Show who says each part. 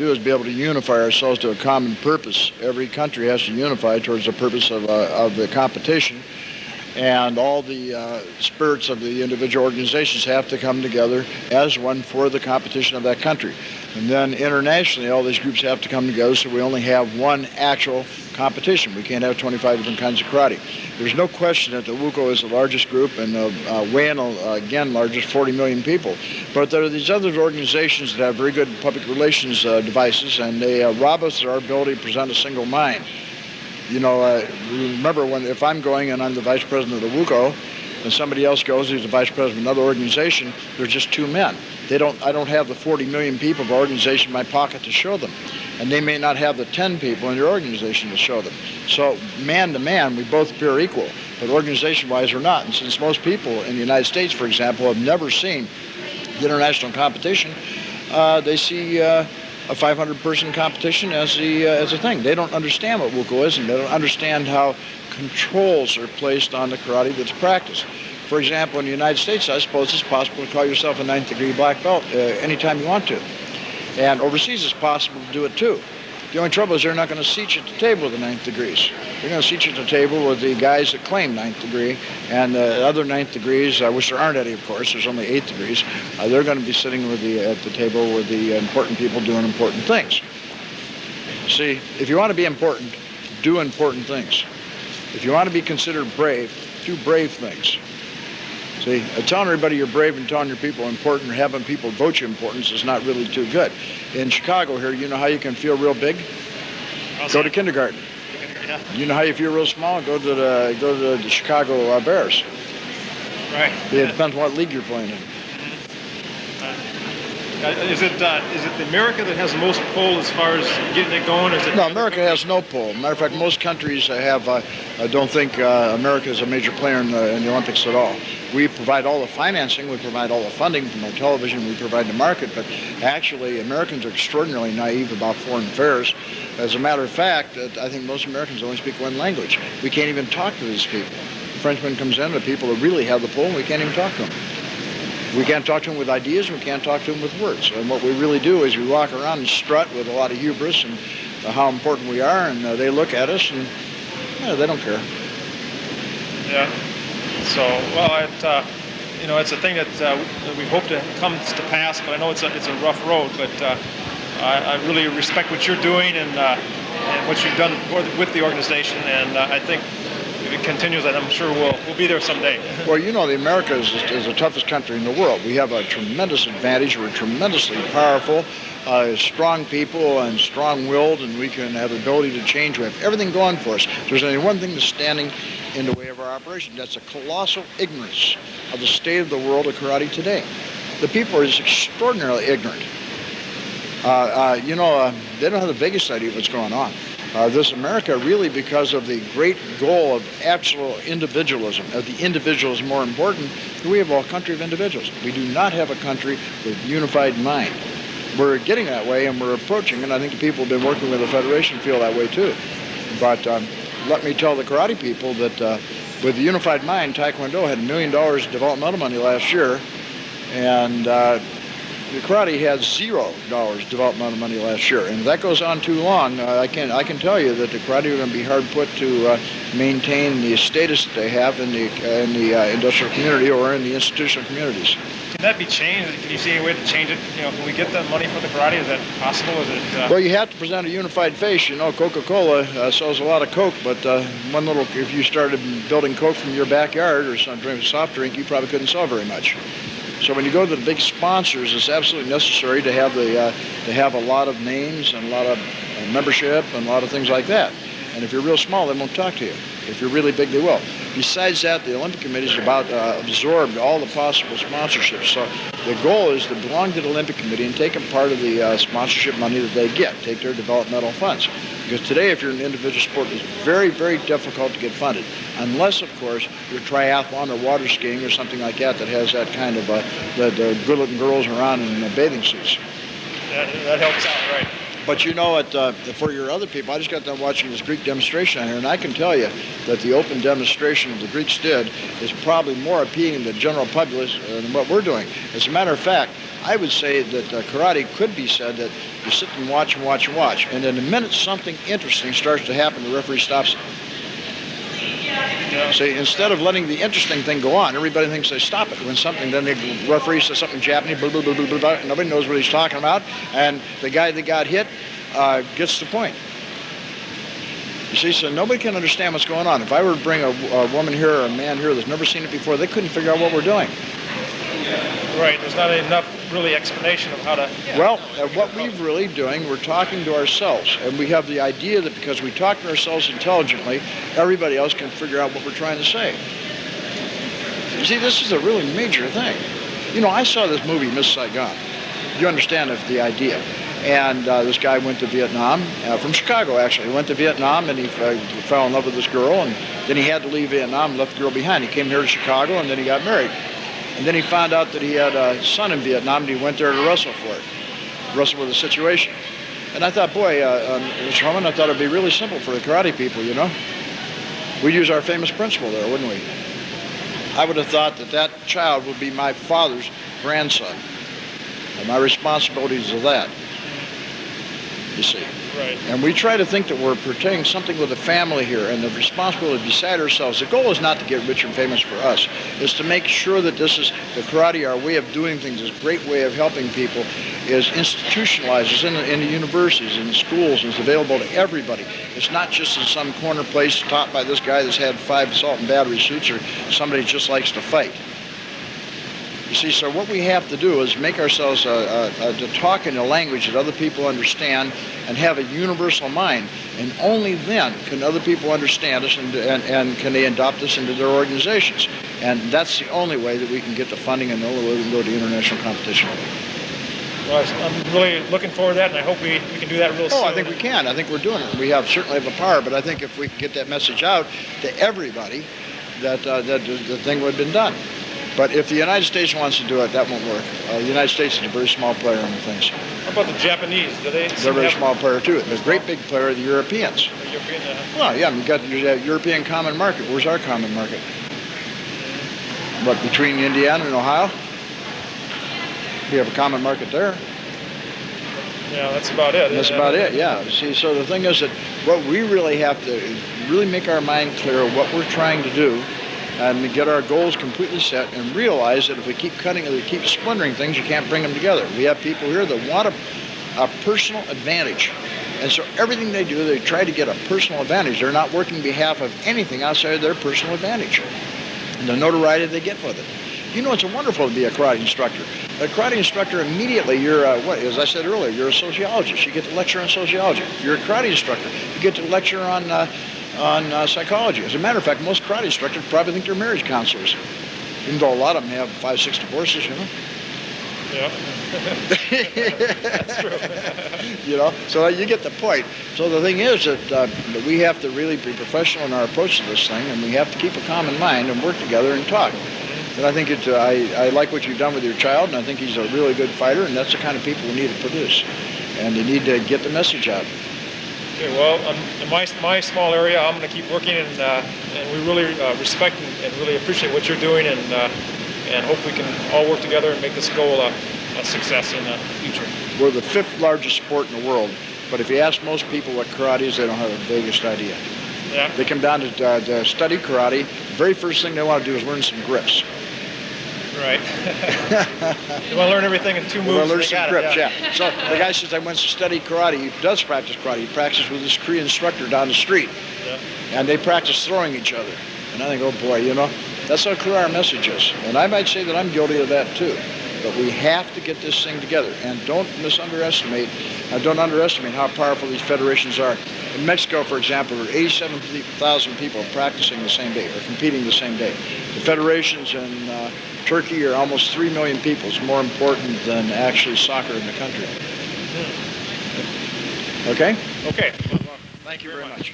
Speaker 1: do is be able to unify ourselves to a common purpose. Every country has to unify towards the purpose of the competition, and all the spirits of the individual organizations have to come together as one for the competition of that country. And then internationally, all these groups have to come together so we only have one actual competition. We can't have 25 different kinds of karate. There's no question that the WUCO is the largest group, and Wayne, again, largest, 40 million people. But there are these other organizations that have very good public relations devices, and they rob us of our ability to present a single mind. You know, remember if I'm going and I'm the vice president of the WUCO, and somebody else goes who's the vice president of another organization, there's just two men. I don't have the 40 million people of our organization in my pocket to show them. And they may not have the 10 people in their organization to show them. So man to man, we both appear equal, but organization-wise we're not. And since most people in the United States, for example, have never seen the international competition, they see a 500-person competition as a thing. They don't understand what WUCO is, and they don't understand how controls are placed on the karate that's practiced. For example, in the United States, I suppose it's possible to call yourself a 9th degree black belt anytime you want to. And overseas it's possible to do it too. The only trouble is they're not going to seat you at the table with the 9th degrees. They're going to seat you at the table with the guys that claim 9th degree, and the other 9th degrees, which there aren't any, of course, there's only 8th degrees, they're going to be sitting at the table with the important people doing important things. See, if you want to be important, do important things. If you want to be considered brave, do brave things. See, telling everybody you're brave and telling your people important or having people vote you importance is not really too good. In Chicago here, you know how you can feel real big? Go to kindergarten. Yeah. You know how you feel real small? Go to the Chicago Bears.
Speaker 2: Right.
Speaker 1: It depends what league you're playing in.
Speaker 2: Is it America that has the most pull as far as getting it going? Or is it
Speaker 1: no, America has no pull. Matter of fact, most countries don't think America is a major player in the Olympics at all. We provide all the financing, we provide all the funding from our television, we provide the market, but actually Americans are extraordinarily naive about foreign affairs. As a matter of fact, I think most Americans only speak one language. We can't even talk to these people. The Frenchman comes in, the people that really have the pull, and we can't even talk to them. We can't talk to them with ideas, and we can't talk to them with words. And what we really do is we walk around and strut with a lot of hubris and how important we are, and they look at us and they don't care.
Speaker 2: Yeah. So, well, it's a thing that we hope to comes to pass, but I know it's a rough road. But I really respect what you're doing and what you've done with the organization, and I think if it continues, I'm sure we'll be there someday.
Speaker 1: Well, you know, America is the toughest country in the world. We have a tremendous advantage. We're tremendously powerful, strong people, and strong-willed, and we can have the ability to change. We have everything going for us. There's only one thing that's standing in the way of our operation. That's a colossal ignorance of the state of the world of karate today. The people are just extraordinarily ignorant. They don't have the vaguest idea of what's going on. This America really, because of the great goal of absolute individualism, of the individual is more important, we have a country of individuals. We do not have a country with unified mind. We're getting that way, and we're approaching, and I think the people who have been working with the Federation feel that way too. But let me tell the karate people that with the unified mind, Taekwondo had $1 million developmental money last year, and the karate had $0 developmental money last year. And if that goes on too long, I can tell you that the karate are going to be hard put to maintain the status that they have in the industrial community or in the institutional communities.
Speaker 2: Can that be changed? Can you see any way to change it? Can we get the money for the karate? Is that possible? Is it?
Speaker 1: Well, you have to present a unified face. Coca-Cola sells a lot of Coke, but if you started building Coke from your backyard or some soft drink, you probably couldn't sell very much. So when you go to the big sponsors, it's absolutely necessary to have a lot of names and a lot of membership and a lot of things like that. And if you're real small, they won't talk to you. If you're really big, they will. Besides that, the Olympic Committee is about absorbed all the possible sponsorships. So the goal is to belong to the Olympic Committee and take a part of the sponsorship money that they get, take their developmental funds. Because today, if you're an individual sport, it's very, very difficult to get funded. Unless, of course, you're triathlon or water skiing or something like that has that kind of, the good-looking girls around in bathing suits.
Speaker 2: That helps out, right.
Speaker 1: But you know, for your other people, I just got done watching this Greek demonstration out here, and I can tell you that the open demonstration the Greeks did is probably more appealing to the general public than what we're doing. As a matter of fact, I would say that karate could be said that You sit and watch and watch and watch. And then the minute something interesting starts to happen, the referee stops it.
Speaker 2: Yeah.
Speaker 1: See, instead of letting the interesting thing go on, everybody thinks they stop it. When something, then the referee says something Japanese, blah, blah, blah, blah, blah, blah, nobody knows what he's talking about, and the guy that got hit gets the point. You see, so nobody can understand what's going on. If I were to bring a woman here or a man here that's never seen it before, they couldn't figure out what we're doing.
Speaker 2: Right, there's not enough really explanation of how to...
Speaker 1: Well, what we're really doing, we're talking to ourselves, and we have the idea that because we talk to ourselves intelligently, everybody else can figure out what we're trying to say. You see, this is a really major thing. You know, I saw this movie, Miss Saigon. You understand the idea. And this guy went to Vietnam, from Chicago actually. He went to Vietnam and he fell in love with this girl, and then he had to leave Vietnam and left the girl behind. He came here to Chicago and then he got married. And then he found out that he had a son in Vietnam, and he went there to wrestle for it, wrestle with the situation. And I thought, boy, Mr. Holman, I thought it'd be really simple for the karate people, you know? We'd use our famous principle there, wouldn't we? I would have thought that that child would be my father's grandson, and my responsibilities are that, you see.
Speaker 2: Right.
Speaker 1: And we try to think that we're portraying something with the family here, and the responsibility beside ourselves. The goal is not to get rich and famous for us. It's to make sure that this is the karate, our way of doing things, this great way of helping people, is institutionalized. It's in the universities, in the schools, and it's available to everybody. It's not just in some corner place taught by this guy that's had 5 assault and battery suits, or somebody just likes to fight. You see, so what we have to do is make ourselves to talk in a language that other people understand and have a universal mind. And only then can other people understand us and can they adopt us into their organizations. And that's the only way that we can get the funding and the only way we can go to international competition.
Speaker 2: Well, I'm really looking forward to that, and I hope we can do that real soon.
Speaker 1: Oh, I think we can. I think we're doing it. We certainly have the power, but I think if we can get that message out to everybody, that the thing would have been done. But if the United States wants to do it, that won't work. The United States is a very small player in the things.
Speaker 2: How about the Japanese? They're
Speaker 1: a very small player too. The great big player are the Europeans.
Speaker 2: The European,
Speaker 1: Well, yeah, you've got your European common market. Where's our common market? What, between Indiana and Ohio? We have a common market there.
Speaker 2: Yeah, that's about it.
Speaker 1: That's about it, yeah. See, so the thing is that what we really have to really make our mind clear of what we're trying to do, and get our goals completely set, and realize that if we keep cutting or we keep splintering things, you can't bring them together. We have people here that want a personal advantage. And so everything they do, they try to get a personal advantage. They're not working on behalf of anything outside of their personal advantage. And the notoriety they get with it. You know, it's wonderful to be a karate instructor. A karate instructor, immediately, you're, as I said earlier, you're a sociologist. You get to lecture on sociology. If you're a karate instructor, you get to lecture on psychology. As a matter of fact, most karate instructors probably think they're marriage counselors, even though a lot of them have 5, 6 divorces, you know.
Speaker 2: Yeah. That's true.
Speaker 1: You know, so you get the point. So the thing is that we have to really be professional in our approach to this thing, and we have to keep a common mind and work together and talk. And I think I like what you've done with your child, and I think he's a really good fighter, and that's the kind of people we need to produce. And they need to get the message out.
Speaker 2: Okay, well, in my small area, I'm going to keep working, and we really respect and really appreciate what you're doing, and hope we can all work together and make this goal a success in the future.
Speaker 1: We're the 5th largest sport in the world, but if you ask most people what karate is, they don't have the vaguest idea.
Speaker 2: Yeah.
Speaker 1: They come down to study karate. The very first thing they want to do is learn some grips.
Speaker 2: Right. You want to learn everything in 2 moves?
Speaker 1: Well, learn some grips, yeah. So the guy says, I went to study karate. He does practice karate. He practices with this Korean instructor down the street.
Speaker 2: Yeah.
Speaker 1: And they practice throwing each other. And I think, oh boy, you know, that's how clear our message is. And I might say that I'm guilty of that too. But we have to get this thing together. And don't underestimate how powerful these federations are. In Mexico, for example, there are 87,000 people practicing the same day, or competing the same day. The federations in Turkey are almost 3 million people. It's more important than actually soccer in the country. Okay?
Speaker 2: Okay.
Speaker 1: Thank you very much.